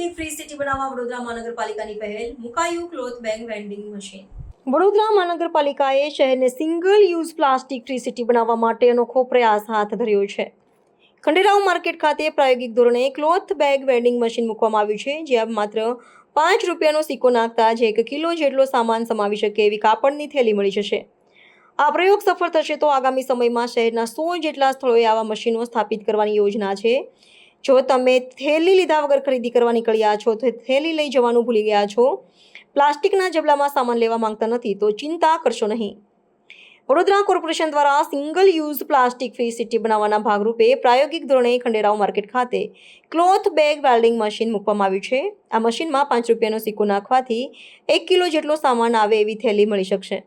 Plastic free city બનાવવા વડોદરા મહાનગરપાલિકાની પહેલ, મુકાયું cloth bag vending machine. Vadodara મહાનગરપાલિકાએ શહેરને single use plastic free city બનાવવા માટે અનોખો પ્રયાસ હાથ ધર્યો છે। ખંડેરાવ માર્કેટ ખાતે પ્રાયોગિક ધોરણે ક્લોથ બેગ વેન્ડિંગ મશીન મૂકવામાં આવ્યું છે, જ્યાં માત્ર 5 રૂપિયાનો સિક્કો નાખતા જ 1 કિલો જેટલો સામાન સમાવી શકે એવી કાપડની થેલી મળી જશે। આ પ્રયોગ સફળ થશે તો આગામી સમયમાં શહેરના 100 જેટલા સ્થળોએ આવા મશીનો સ્થાપિત કરવાની યોજના છે। જો તમે થેલી લીધા વગર ખરીદી કરવા નીકળ્યા છો તો થેલી લઈ જવાનું ભૂલી ગયા છો, પ્લાસ્ટિકના જબલામાં સામાન લેવા માંગતા નથી તો ચિંતા કરશો નહીં। વડોદરા કોર્પોરેશન દ્વારા single use plastic free city બનાવવાના ભાગરૂપે પ્રાયોગિક ધોરણે ખંડેરાવ માર્કેટ ખાતે ક્લોથ બેગ વેલ્ડિંગ મશીન મૂકવામાં આવ્યું છે। આ મશીનમાં 5 રૂપિયાનો સિક્કો નાખવાથી 1 કિલો જેટલો સામાન આવે એવી થેલી મળી શકશે।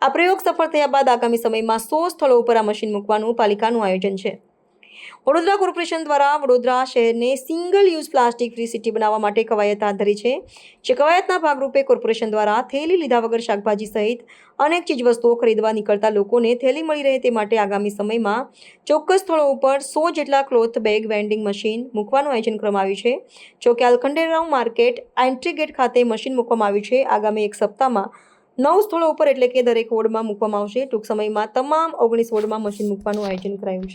આ પ્રયોગ સફળ થયા બાદ આગામી સમયમાં 100 સ્થળો ઉપર આ મશીન મૂકવાનું પાલિકાનું આયોજન છે। વડોદરા કોર્પોરેશન દ્વારા વડોદરા શહેરને single use plastic free city બનાવવા માટે કવાયત હાથ ધરી છે, જે કવાયતના ભાગરૂપે કોર્પોરેશન દ્વારા થેલી લીધા વગર શાકભાજી સહિત અનેક ચીજવસ્તુઓ ખરીદવા નીકળતા લોકોને થેલી મળી રહે તે માટે આગામી સમયમાં ચોક્કસ સ્થળો ઉપર 100 જેટલા ક્લોથ બેગ વેન્ડિંગ મશીન મૂકવાનું આયોજન કરવામાં આવ્યું છે। જો કે હાલ ખંડેરાવ માર્કેટ એન્ટ્રી ગેટ ખાતે મશીન મૂકવામાં આવ્યું છે। આગામી એક સપ્તાહમાં 9 સ્થળો ઉપર એટલે કે દરેક વોર્ડમાં મૂકવામાં આવશે। ટૂંક સમયમાં તમામ 19 વોર્ડમાં મશીન મૂકવાનું આયોજન કરાયું છે।